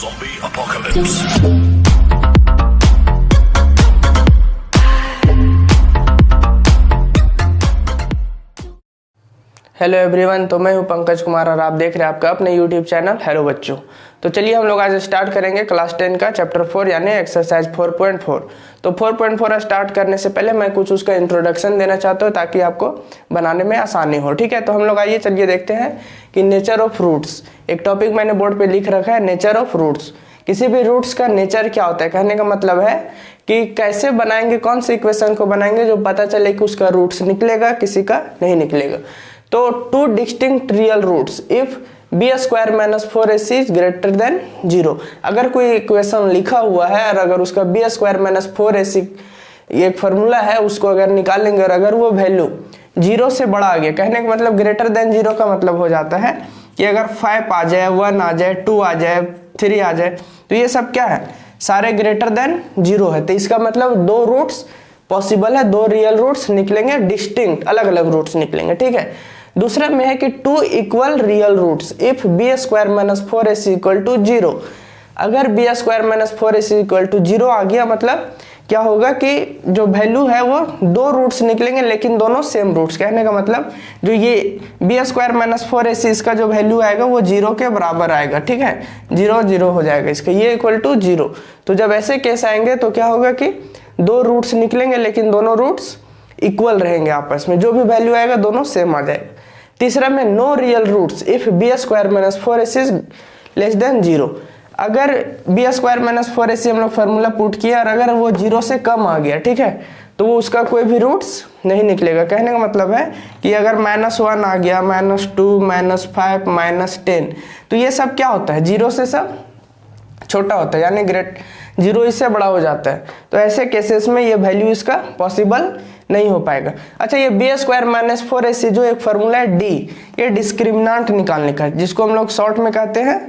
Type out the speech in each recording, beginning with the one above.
Zombie apocalypse. Hello everyone, तो मैं हूं पंकज कुमार और आप देख रहे हैं आपका अपने यूट्यूब चैनल हेलो बच्चों। तो चलिए हम लोग आज स्टार्ट करेंगे क्लास 10 का चैप्टर 4 यानी एक्सरसाइज 4.4। तो 4.4 स्टार्ट करने से पहले मैं कुछ उसका इंट्रोडक्शन देना चाहता हूं ताकि आपको बनाने में आसानी हो। ठीक है, तो हम लोग आइए चलिए देखते हैं कि नेचर ऑफ रूट्स, एक टॉपिक मैंने बोर्ड पे लिख रखा है, नेचर ऑफ रूट्स। किसी भी रूट्स का नेचर क्या होता है, कहने का मतलब है कि कैसे बनाएंगे, कौन से इक्वेशन को बनाएंगे जो पता चले कि उसका रूट्स निकलेगा, किसी का नहीं निकलेगा। तो two distinct real roots if b square minus 4ac is greater than 0। अगर कोई इक्वेशन लिखा हुआ है और अगर उसका बी स्क्वायर माइनस 4ac एक फॉर्मूला है, उसको अगर निकालेंगे और अगर वो वैल्यू 0 से बड़ा आ गया, कहने का मतलब ग्रेटर देन 0 का मतलब हो जाता है कि अगर 5 आ जाए, 1 आ जाए, 2 आ जाए, 3 आ जाए, तो ये सब क्या है, सारे ग्रेटर देन 0 है। तो इसका मतलब दो रूट्स पॉसिबल है, दो रियल रूट्स निकलेंगे, डिस्टिंक्ट अलग अलग रूट्स निकलेंगे। ठीक है, दूसरा में है कि two equal real roots if b square minus 4ac equal to 0। अगर b square minus 4ac equal to 0 आ गया, मतलब क्या होगा कि जो वैल्यू है वो दो रूट्स निकलेंगे लेकिन दोनों सेम रूट्स। कहने का मतलब जो ये बी स्क्वायर माइनस 4ac इसका जो वैल्यू आएगा वो 0 के बराबर आएगा। ठीक है, 0 0 हो जाएगा इसका, ये इक्वल टू 0। तो जब ऐसे केस आएंगे तो क्या होगा कि दो रूट्स निकलेंगे लेकिन दोनों रूट्स इक्वल रहेंगे आपस में, जो भी वैल्यू आएगा दोनों सेम आ जाएगा। तीसरा में no real roots if b square minus 4ac is less than 0। अगर बी स्क्वायर माइनस 4ac हम लोग फार्मूला पुट किया और अगर वो 0 से कम आ गया, ठीक है, तो वो उसका कोई भी रूट्स नहीं निकलेगा। कहने का मतलब है कि अगर -1 आ गया, -2, -5, -10, तो ये सब क्या होता है, 0 से सब छोटा होता है, यानी 0 इससे बड़ा हो जाता है। तो ऐसे केसेस में ये वैल्यू इसका पॉसिबल नहीं हो पाएगा। अच्छा, ये बी स्क्वायर माइनस 4ac जो एक फॉर्मूला है डी, ये डिस्क्रिमिनांट निकालने का, जिसको हम लोग शॉर्ट में कहते हैं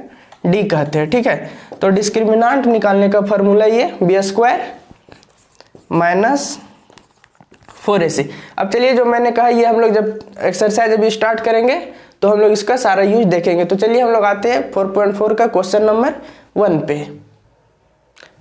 डी कहते हैं। ठीक है, तो डिस्क्रिमिनांट निकालने का फॉर्मूला ये बी स्क्वायर माइनस 4ac। अब चलिए जो मैंने कहा ये हम लोग जब एक्सरसाइज अभी स्टार्ट करेंगे तो हम लोग इसका सारा यूज देखेंगे। तो चलिए हम लोग आते हैं 4.4 का क्वेश्चन नंबर 1 पे।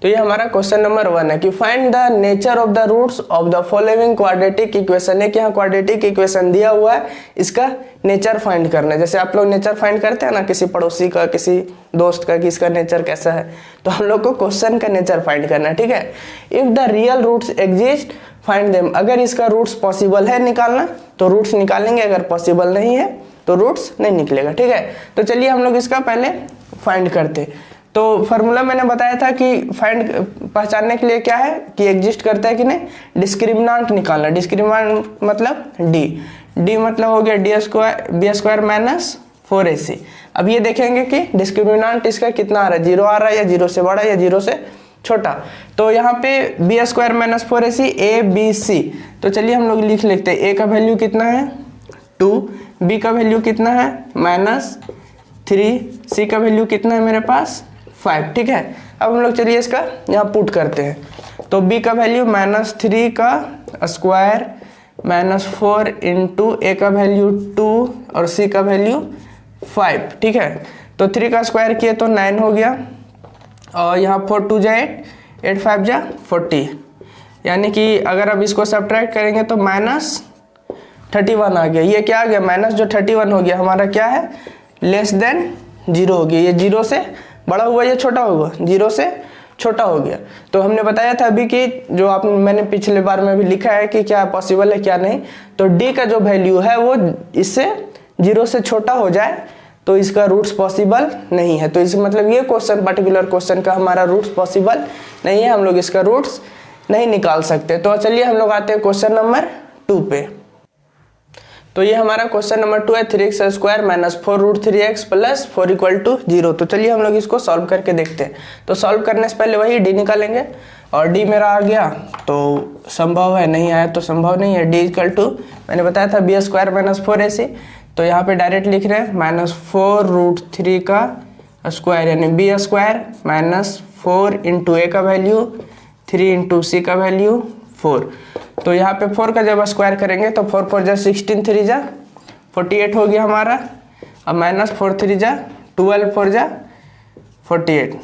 तो ये हमारा क्वेश्चन नंबर 1 है कि find the nature of the roots of the following quadratic equation है कि यहाँ क्वाड्रेटिक इक्वेशन दिया हुआ है, इसका नेचर फाइंड करना है। जैसे आप लोग नेचर फाइंड करते हैं ना किसी पड़ोसी का, किसी दोस्त का, कि इसका नेचर कैसा है, तो हम लोग को क्वेश्चन का नेचर फाइंड करना है। ठीक है, if the real roots exist find them. अगर इसका रूट्स पॉसिबल है निकालना तो रूट्स निकालेंगे, अगर पॉसिबल नहीं है तो रूट्स नहीं निकलेगा। ठीक है, तो चलिए हम लोग इसका पहले फाइंड करते। तो फार्मूला मैंने बताया था कि फाइंड पहचानने के लिए क्या है कि एग्जिस्ट करता है कि नहीं, डिस्क्रिमिनांट निकालना। डिस्क्रिमिनांट मतलब डी मतलब हो गया बी स्क्वायर माइनस 4ac। अब ये देखेंगे कि डिस्क्रिमिनांट इसका कितना आ रहा है, 0 आ रहा है या 0 से बड़ा या 0 से छोटा। तो यहाँ पे b square minus 4ac a b c, तो चलिए हम लोग लिख लेते हैं। ए का वैल्यू कितना है 2, बी का वैल्यू कितना है -3, सी का वैल्यू कितना है मेरे पास 5। ठीक है, अब हम लोग चलिए इसका यहाँ पुट करते हैं। तो b का वैल्यू -3 का स्क्वायर -4 इंटू ए का वैल्यू 2 और c का वैल्यू 5। ठीक है, तो 3 का स्क्वायर किए तो 9 हो गया और यहाँ 4 2 जा 8, 8 5 जा 40, यानी कि अगर अब इसको सब्ट्रैक्ट करेंगे तो -31 आ गया। ये क्या आ गया, माइनस जो 31 हो गया हमारा क्या है, लेस देन 0 हो गया। ये 0 से बड़ा हुआ या छोटा हुआ, 0 से छोटा हो गया। तो हमने बताया था अभी कि जो मैंने पिछले बार में भी लिखा है कि क्या पॉसिबल है क्या नहीं। तो d का जो वैल्यू है वो इससे 0 से छोटा हो जाए तो इसका रूट्स पॉसिबल नहीं है। तो इस मतलब ये क्वेश्चन, पर्टिकुलर क्वेश्चन का हमारा रूट्स पॉसिबल नहीं है, हम लोग इसका रूट्स नहीं निकाल सकते। तो चलिए हम लोग आते हैं क्वेश्चन नंबर 2 पे। तो ये हमारा क्वेश्चन नंबर 2 है, 3x square minus 4√3x plus 4 equal to 0। तो चलिए हम लोग इसको सॉल्व करके देखते हैं। तो सॉल्व करने से पहले वही d निकालेंगे और d मेरा आ गया तो संभव है, नहीं आया तो संभव नहीं है। d इक्वल टू मैंने बताया था बी स्क्वायर माइनस 4ac, तो यहाँ पे डायरेक्ट लिख रहे हैं -4√3 का स्क्वायर, यानी बी स्क्वायर -4 इंटू ए का वैल्यू 3 इंटू सी का वैल्यू 4। तो यहाँ पे 4 का जब स्क्वायर करेंगे तो 4 4 जा 16, 3 जा 48 हो गया हमारा। अब -4 3 जा 12, 4 जा 48।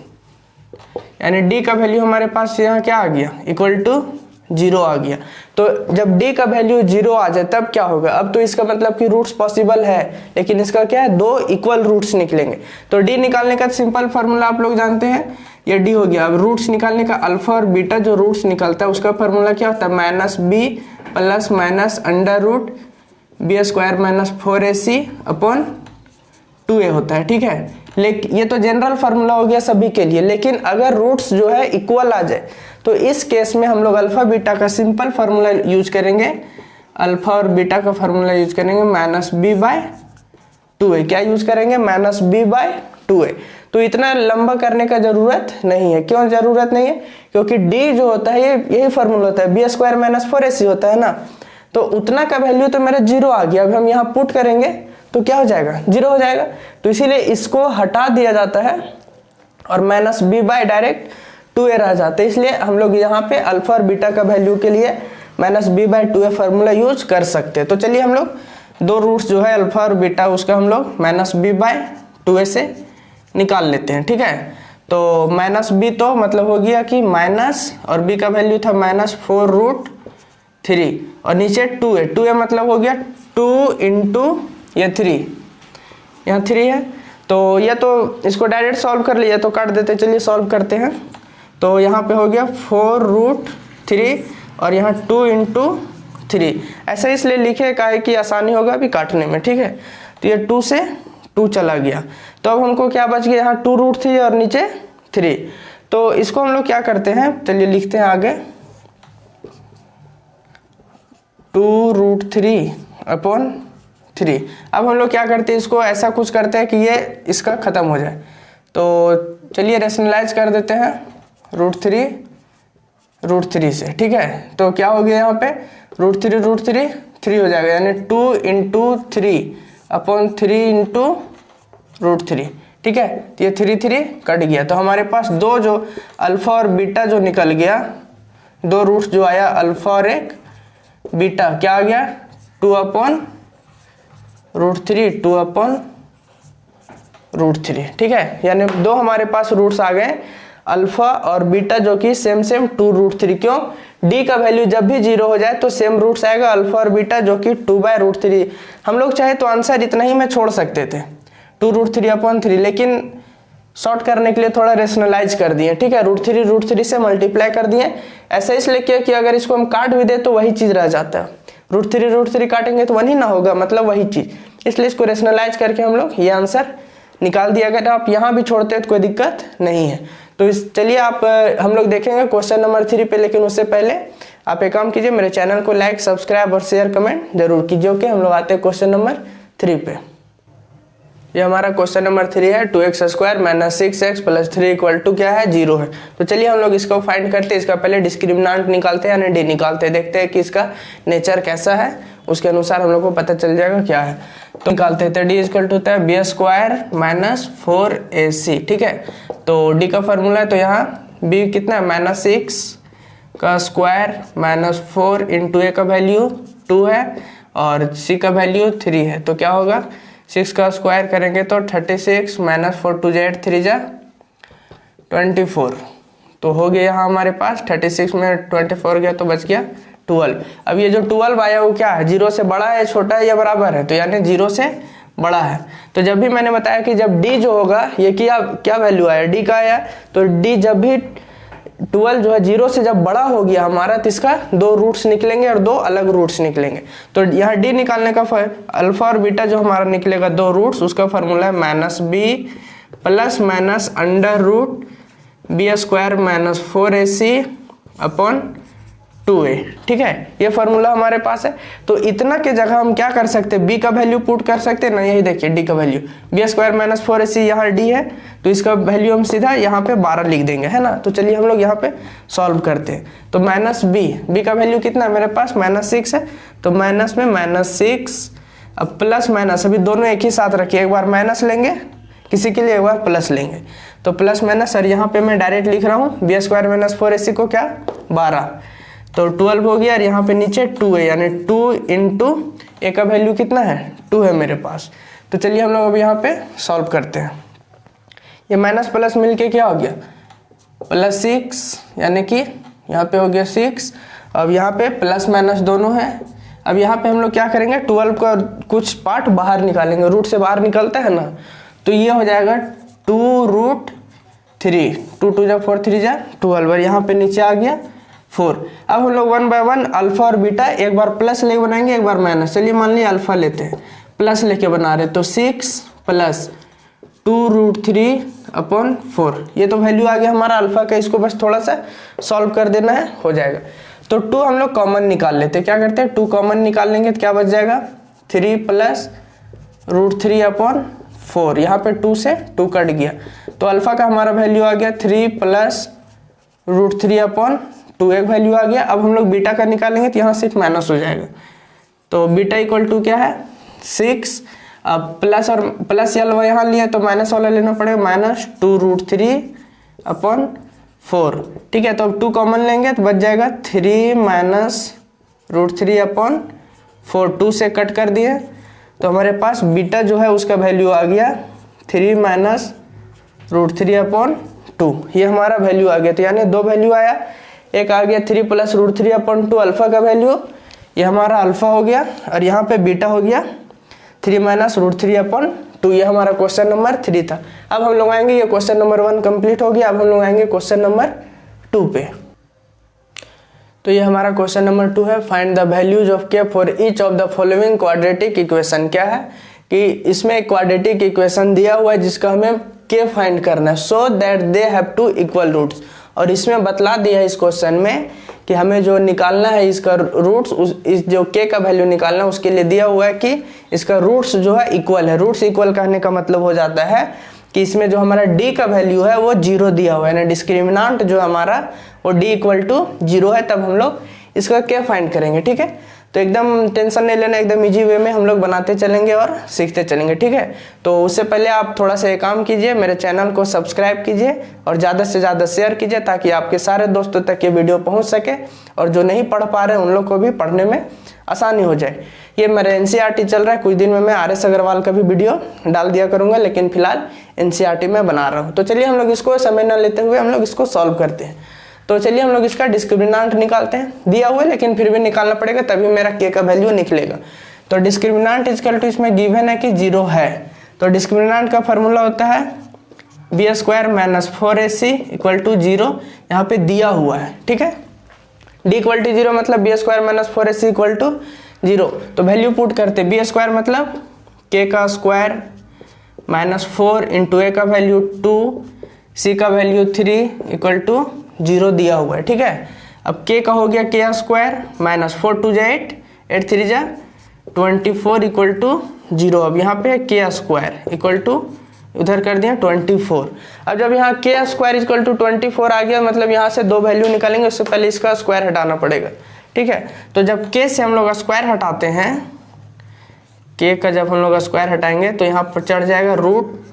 यानी डी का वैल्यू हमारे पास यहाँ क्या आ गया, इक्वल टू 0 आ गया। तो जब डी का वैल्यू 0 आ जाए तब क्या होगा, अब तो इसका मतलब कि रूट्स पॉसिबल है, लेकिन इसका क्या है, 2 इक्वल रूट्स निकलेंगे। तो डी निकालने का सिंपल फार्मूला आप लोग जानते हैं, ये डी हो गया। अब रूट्स निकालने का अल्फा और बीटा जो रूट्स निकलता है उसका फार्मूला क्या होता है, minus b plus minus under root b square minus 4ac upon 2a होता है, ठीक है। लेकिन ये तो जनरल फार्मूला हो गया सभी के लिए, लेकिन अगर रूट्स जो है इक्वल आ जाए तो इस केस में हम लोग अल्फा बीटा का सिंपल फार्मूला यूज करेंगे, अल्फा और बीटा का फार्मूला यूज करेंगे माइनस बी बाय 2a। क्या यूज करेंगे, माइनस बी बाय 2a। तो इतना लंबा करने का जरूरत नहीं है। क्यों जरूरत नहीं है, क्योंकि डी जो होता है ये यही फार्मूला होता है, बी स्क्वायर माइनस 4ac होता है ना। तो उतना का वैल्यू तो मेरा 0 आ गया। अब हम यहाँ पुट करेंगे तो क्या हो जाएगा, 0 हो जाएगा। तो इसीलिए इसको हटा दिया जाता है और minus b bye direct 2a रह जाता है। इसलिए हम लोग यहाँ पे अल्फा और बीटा का वैल्यू के लिए minus b by 2a formula use कर सकते हैं। तो चलिए हम लोग 2 रूट्स जो है अल्फा और बीटा उसका हम लोग माइनस बी बाय 2a से निकाल लेते हैं, ठीक है। तो माइनस बी तो मतलब हो गया कि माइनस, और बी का वैल्यू था माइनस 4√3 और नीचे 2a मतलब हो गया 2 इंटू ये 3, यहाँ 3 है। तो ये तो इसको डायरेक्ट सॉल्व कर लिया तो काट देते, चलिए सॉल्व करते हैं। तो यहाँ पे हो गया 4√3 और यहाँ 2 इंटू 3, ऐसा इसलिए लिखे का है कि आसानी होगा अभी काटने में, ठीक है। तो ये 2 से 2 चला गया, तो अब हमको क्या बच गया, यहाँ 2√3 और नीचे 3। तो इसको हम लोग क्या करते हैं, चलिए लिखते हैं आगे, 2√3 अपॉन 3। अब हम लोग क्या करते हैं, इसको ऐसा कुछ करते हैं कि ये इसका खत्म हो जाए। तो चलिए रेशनलाइज कर देते हैं √3 से, ठीक है। तो क्या हो गया यहाँ पे, √3 3 हो जाएगा, यानी 2 इंटू 3 अपॉन 3 इंटू √3, ठीक है। तो ये 3 कट गया। तो हमारे पास 2 जो अल्फा और बीटा जो निकल गया, 2 रूट्स जो आया अल्फा और एक बीटा, क्या आ गया, 2 अपॉन √3, 2 अपॉन √3, ठीक है। यानी 2 हमारे पास रूट्स आ गए अल्फा और बीटा जो कि सेम 2√3। क्यों, डी का वैल्यू जब भी 0 हो जाए तो सेम रूट्स आएगा अल्फा और बीटा जो कि 2/√3। हम लोग चाहे तो आंसर इतना ही में छोड़ सकते थे, 2√3 अपॉन 3, लेकिन शॉर्ट करने के लिए थोड़ा रेशनलाइज कर दिए, ठीक है। √3 से मल्टीप्लाई कर दिए। ऐसा इसलिए किया कि अगर इसको हम काट भी दे तो वही चीज रह जाता है, √3 काटेंगे तो 1 ही ना होगा, मतलब वही चीज। इसलिए इसको रेशनलाइज करके हम लोग ये आंसर निकाल दिया। अगर आप यहाँ भी छोड़ते हैं तो कोई दिक्कत नहीं है। तो चलिए आप हम लोग देखेंगे क्वेश्चन नंबर 3 पे, लेकिन उससे पहले आप एक काम कीजिए, मेरे चैनल को लाइक, सब्सक्राइब और शेयर कमेंट जरूर कीजिए। ओके, हम लोग आते हैं क्वेश्चन नंबर 3 पे। ये हमारा क्वेश्चन नंबर 3 है, 2x² minus 6x plus 3 equal to क्या है, 0 है। तो चलिए हम लोग इसको फाइंड करते हैं। इसका पहले डिस्क्रिमिनेंट निकालते हैं, यानी डी निकालते हैं, देखते हैं कि इसका नेचर कैसा है, उसके अनुसार हम लोग को पता चल जाएगा क्या है। तो निकालते हैं, तो डी इक्वल टू होता है b² माइनस 4ac, ठीक है। तो डी का फॉर्मूला है, तो यहाँ b कितना है, माइनस 6 का स्क्वायर माइनस 4 इंटू a का वैल्यू 2 है और c का वैल्यू 3 है। तो क्या होगा, 6 का स्क्वायर करेंगे तो 36 माइनस 4 2 8 3 जा 24। तो हो गया यहाँ हमारे पास 36 में 24 गया तो बच गया 12। अब ये जो 12 आया वो क्या है, 0 से बड़ा है, छोटा है या बराबर है, तो यानी 0 से बड़ा है। तो जब भी मैंने बताया कि जब d जो होगा, ये क्या वैल्यू आया, d का आया, तो d जब भी 12 जो है 0 से जब बड़ा हो गया हमारा, तो इसका 2 रूट्स निकलेंगे और 2 अलग रूट्स निकलेंगे। तो यहाँ d निकालने का अल्फा और बीटा जो हमारा निकलेगा 2 रूट्स, उसका फॉर्मूला है minus b plus minus under root b² minus 4ac upon 2a, ठीक है। ये फार्मूला हमारे पास है। तो इतना के जगह हम क्या कर सकते हैं, b का वैल्यू पुट कर सकते हैं ना, यही देखिए d का वैल्यू b² माइनस 4ac, यहाँ d है तो इसका वैल्यू हम सीधा यहाँ पे 12 लिख देंगे, है ना। तो चलिए हम लोग यहाँ पे सॉल्व करते हैं। तो माइनस b का वैल्यू कितना है मेरे पास, माइनस 6 है, तो माइनस में माइनस 6, अब प्लस माइनस अभी दोनों एक ही साथ रखिए, एक बार माइनस लेंगे किसी के लिए, एक बार प्लस लेंगे। तो प्लस माइनस, और यहाँ पे मैं डायरेक्ट लिख रहा हूँ b² माइनस 4ac को क्या 12, तो 12 हो गया। और यहाँ पे नीचे 2 है, यानी 2 इंटू a का वैल्यू कितना है, 2 है मेरे पास। तो चलिए हम लोग अब यहाँ पे सॉल्व करते हैं। ये माइनस प्लस मिलके क्या हो गया प्लस 6 यानी कि यहाँ पे हो गया 6। अब यहाँ पे प्लस माइनस दोनों है। अब यहाँ पे हम लोग क्या करेंगे, 12 का कुछ पार्ट बाहर निकालेंगे, रूट से बाहर निकलता है ना, तो ये हो जाएगा 2√3, 2 2 जा 4 3 जा 12, और यहाँ पे नीचे आ गया 4। अब हम लोग 1 बाय 1 अल्फा और बीटा एक बार प्लस लेके बनाएंगे, एक बार माइनस। चलिए मान लिया अल्फा लेते हैं, प्लस लेके बना रहे, तो 6 प्लस 2√3/4, ये तो वैल्यू आ गया हमारा अल्फा का। इसको बस थोड़ा सा सॉल्व कर देना है, हो जाएगा। तो 2 हम लोग कॉमन निकाल लेते हैं। क्या करते हैं, 2 कॉमन निकाल लेंगे तो क्या बच जाएगा, 3 प्लस √3/4। यहाँ पे 2 से 2 कट गया, तो अल्फा का हमारा वैल्यू आ गया 3 प्लस √3/2, एक वैल्यू आ गया। अब हम लोग बीटा का निकालेंगे तो यहाँ सिर्फ माइनस हो जाएगा, तो बीटा इक्वल टू क्या है 6। अब प्लस और प्लस वाला यहाँ लिया तो माइनस वाला लेना पड़ेगा, माइनस 2√3/4। ठीक है, तो अब 2 कॉमन लेंगे तो बच जाएगा 3 माइनस √3/4, 2 से कट कर दिए, तो हमारे पास बीटा जो है उसका वैल्यू आ गया 3 माइनस √3/2, ये हमारा वैल्यू आ गया। तो यानी 2 वैल्यू आया, एक आ गया 3 प्लस √3/2 अल्फा का वैल्यू, ये हमारा अल्फा हो गया, और यहाँ पे बीटा हो गया 3 माइनस √3/2, ये हमारा क्वेश्चन नंबर 3 था। अब हम लोग आएंगे, ये क्वेश्चन नंबर 1 कंप्लीट हो गया। अब हम लोग आएंगे क्वेश्चन नंबर 2 पे। तो ये हमारा क्वेश्चन नंबर 2 है, फाइंड द वैल्यूज ऑफ के for each of the following quadratic equation. क्या है कि इसमें एक क्वाड्रेटिक इक्वेशन दिया हुआ है जिसका हमें के फाइंड करना है, so that they have two equal roots. और इसमें बतला दिया है इस क्वेश्चन में कि हमें जो निकालना है इसका रूट्स, इस जो के का वैल्यू निकालना है उसके लिए दिया हुआ है कि इसका रूट्स जो है इक्वल है। रूट्स इक्वल कहने का मतलब हो जाता है कि इसमें जो हमारा d का वैल्यू है वो 0 दिया हुआ है ना, डिस्क्रिमिनांट जो हमारा वो d इक्वल टू 0 है, तब हम लोग इसका के फाइंड करेंगे। ठीक है, तो एकदम टेंशन नहीं लेना, एकदम इजी वे में हम लोग बनाते चलेंगे और सीखते चलेंगे। ठीक है, तो उससे पहले आप थोड़ा सा एक काम कीजिए, मेरे चैनल को सब्सक्राइब कीजिए और ज़्यादा से ज़्यादा शेयर कीजिए ताकि आपके सारे दोस्तों तक ये वीडियो पहुंच सके, और जो नहीं पढ़ पा रहे हैं उन लोग को भी पढ़ने में आसानी हो जाए। ये मेरा एनसीईआरटी चल रहा है, कुछ दिन में मैं आर एस अग्रवाल का भी वीडियो डाल दिया करूँगा, लेकिन फिलहाल एनसीईआरटी में बना रहा हूँ। तो चलिए हम लोग इसको समय न लेते हुए हम लोग इसको सॉल्व करते हैं। तो चलिए हम लोग इसका डिस्क्रिमिनांट निकालते हैं, दिया हुआ है लेकिन फिर भी निकालना पड़ेगा, तभी मेरा के का वैल्यू निकलेगा। तो डिस्क्रिमिनांट इक्वल टू इसमें गिवन है कि 0 है, तो डिस्क्रिमिनांट का फॉर्मूला होता है b² minus 4ac equal to 0, यहाँ पे दिया हुआ है। ठीक है, d इक्वल टू 0 मतलब b² minus 4ac equal to 0, तो वैल्यू पुट करते b² मतलब k का स्क्वायर माइनस 4 इंटू a का वैल्यू 2, c का वैल्यू 3 इक्वल टू 0 दिया हुआ है। ठीक है, अब k का हो गया k² माइनस 4 2 जा 8, 8 3 जा 24 इक्वल टू 0। अब यहाँ पे k² इक्वल टू उधर कर दिया 24। अब जब यहाँ k² इक्वल टू 24 आ गया, मतलब यहाँ से 2 वैल्यू निकालेंगे, उससे पहले इसका स्क्वायर हटाना पड़ेगा। ठीक है, तो जब k से हम लोग स्क्वायर हटाते हैं, k का जब हम लोग स्क्वायर हटाएंगे तो यहाँ पर चढ़ जाएगा रूट,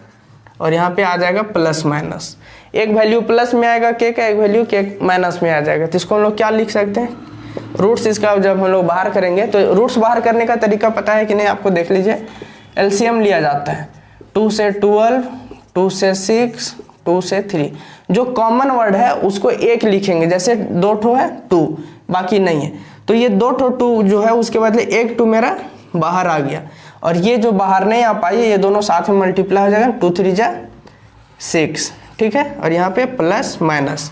और यहाँ पे आ जाएगा प्लस माइनस, एक वैल्यू प्लस में आएगा k का, एक वैल्यू k माइनस में आ जाएगा। तो इसको हम लोग क्या लिख सकते हैं, रूट्स इसका जब हम लोग बाहर करेंगे, तो रूट्स बाहर करने का तरीका पता है कि नहीं आपको, देख लीजिए। एलसीएम लिया जाता है 2 से 12, 2 से 6, 2 से 3, जो कॉमन वर्ड है उसको एक लिखेंगे, जैसे 2 ठो है 2, बाकी नहीं है, तो ये 2 ठो 2 जो है उसके बदले एक 2 मेरा बाहर आ गया, और ये जो बाहर नहीं आ पाई ये दोनों साथ में मल्टीप्लाई हो जाएगा, 2 3 जा 6। ठीक है, और यहाँ पे प्लस माइनस।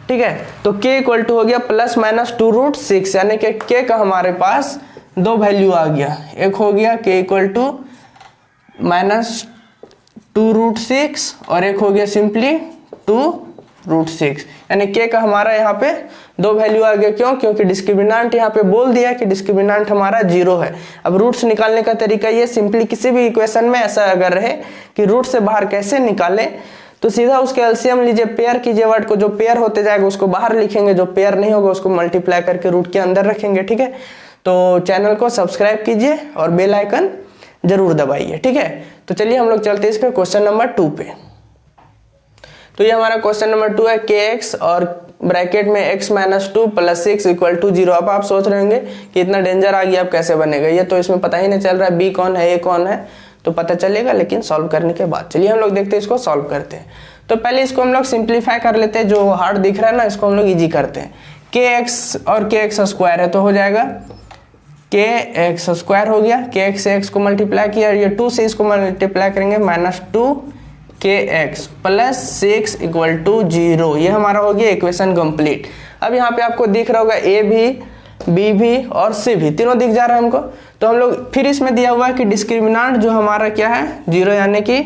ठीक है, तो k इक्वल टू हो गया प्लस माइनस 2√6, यानी कि k का हमारे पास 2 वैल्यू आ गया, एक हो गया k इक्वल टू माइनस 2√6 और एक हो गया सिंपली 2√6, यानी k का हमारा यहाँ पे 2 वैल्यू आ गया। क्यों? क्योंकि डिस्क्रिमिनांट यहाँ पे बोल दिया कि डिस्क्रिमिनांट हमारा 0 है। अब रूट्स निकालने का तरीका ये, सिंपली किसी भी इक्वेशन में ऐसा अगर रहे कि रूट से बाहर कैसे निकाले, तो सीधा उसके एलसीएम लीजिए, पेयर कीजिए वर्ड को, जो पेयर होते जाएगा उसको बाहर लिखेंगे, जो पेयर नहीं होगा उसको मल्टीप्लाई करके रूट के अंदर रखेंगे। ठीक है, तो चैनल को सब्सक्राइब कीजिए और बेल आइकन जरूर दबाइए। ठीक है, तो चलिए हम लोग चलते हैं इसके क्वेश्चन नंबर 2 पे। तो ये हमारा क्वेश्चन नंबर 2 है, kx और ब्रैकेट में x minus 2 plus 6 equal to 0। अब आप सोच रहे होंगे कि इतना डेंजर आ गया, अब कैसे बनेगा, ये तो इसमें पता ही नहीं चल रहा है b कौन है a कौन है, तो पता चलेगा लेकिन सॉल्व करने के बाद। चलिए हम लोग देखते हैं इसको सॉल्व करते हैं। तो पहले इसको हम लोग सिंप्लीफाई कर लेते हैं, जो हार्ड दिख रहा है ना इसको हम लोग इजी करते हैं। के एक्स और के एक्स स्क्वायर है तो हो जाएगा के एक्स स्क्वायर हो गया, के एक्स से एक्स को मल्टीप्लाई किया और ये 2 से इसको मल्टीप्लाई करेंगे -2 के एक्स प्लस 6 इक्वल टू 0। ये हमारा हो गया इक्वेशन कंप्लीट। अब यहाँ पे आपको दिख रहा होगा ए भी, बी भी और सी भी, तीनों दिख जा रहा है हमको। तो हम लोग फिर इसमें दिया हुआ है कि डिस्क्रिमिनेंट जो हमारा क्या है 0, यानी कि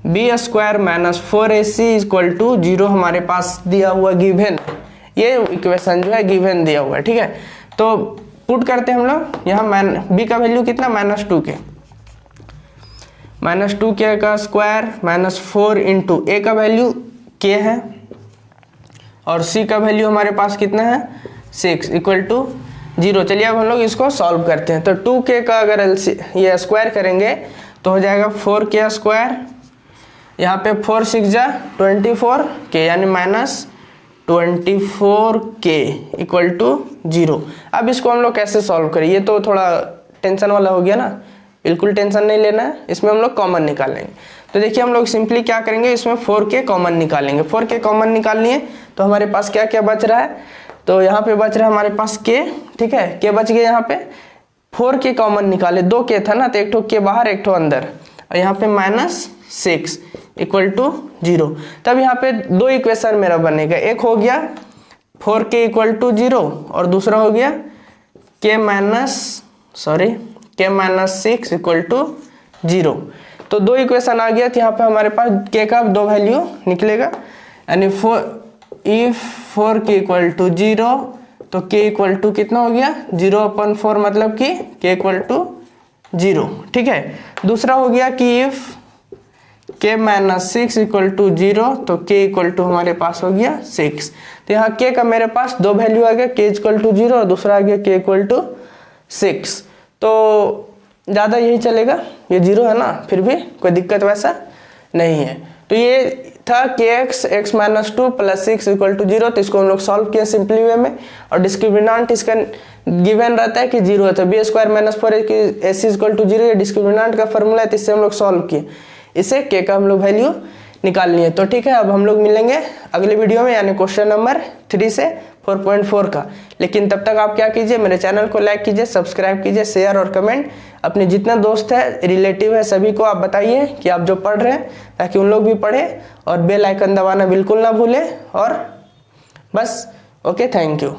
b square minus 4ac equal to 0 हमारे पास दिया हुआ गिवन। ये इक्वेशन जो है गिवन दिया हुआ है, ठीक है। तो पुट करते हैं हम लोग यहाँ बी का वैल्यू कितना -2 के, -2 के का स्क्वायर -4 इंटू ए का वैल्यू के है और सी का वैल्यू हमारे पास कितना है 6 इक्वल टू 0। चलिए अब हम लोग इसको सॉल्व करते हैं। तो 2k का अगर ये स्क्वायर करेंगे तो हो जाएगा 4k स्क्वायर, यहाँ पे 4 6 जा 24k यानी -24k इक्वल टू 0। अब इसको हम लोग कैसे सॉल्व करें, ये तो थोड़ा टेंशन वाला हो गया ना, बिल्कुल टेंशन नहीं लेना है, इसमें हम लोग कॉमन निकालेंगे। तो देखिए हम लोग सिंपली क्या करेंगे, इसमें 4k कॉमन निकालेंगे। 4k कॉमन निकाल लिए तो हमारे पास क्या क्या बच रहा है, तो यहाँ पे बच रहा है हमारे पास k, ठीक है, k बच गया। यहाँ पे 4k कॉमन निकाले, 2k था ना तो एक ठो k बाहर एक ठो अंदर, और यहाँ पे -6 इक्वल टू 0। तब यहाँ पे दो इक्वेशन मेरा बनेगा, एक हो गया 4k इक्वल टू 0 और दूसरा हो गया k -6 इक्वल टू 0। तो दो इक्वेशन आ गया, तो यहाँ पे हमारे पास k का दो वैल्यू निकलेगा, यानी इफ 4k इक्वल टू 0 तो k इक्वल टू कितना हो गया 0/4, मतलब कि k इक्वल टू 0, ठीक है। दूसरा हो गया कि इफ k -6 इक्वल टू 0 तो k इक्वल टू हमारे पास हो गया 6। तो यहाँ k का मेरे पास दो वैल्यू आ गया, k इक्वल टू 0 और दूसरा आ गया k इक्वल टू 6। तो ज़्यादा यही चलेगा, ये 0 है ना, फिर भी कोई दिक्कत वैसा नहीं है। तो ये था kx x -2 plus 6 equal to 0। तो इसको हम लोग सॉल्व किया सिंपली वे में, और डिस्क्रिमिनेंट इसका गिवन रहता है कि 0 है, तो B square -4ac equal to 0 ये डिस्क्रिमिनेंट का फॉर्मूला है, तो इससे हम लोग सॉल्व किए, इसे k का हम लोग वैल्यू निकालनी है। तो ठीक है, अब हम लोग मिलेंगे अगले वीडियो में, यानी क्वेश्चन नंबर 3 से 4.4 का। लेकिन तब तक आप क्या कीजिए, मेरे चैनल को लाइक कीजिए, सब्सक्राइब कीजिए, शेयर और कमेंट अपने जितने दोस्त है, रिलेटिव है, सभी को आप बताइए कि आप जो पढ़ रहे हैं, ताकि उन लोग भी पढ़े, और बेल आइकन दबाना बिल्कुल ना भूलें। और बस, ओके, थैंक यू।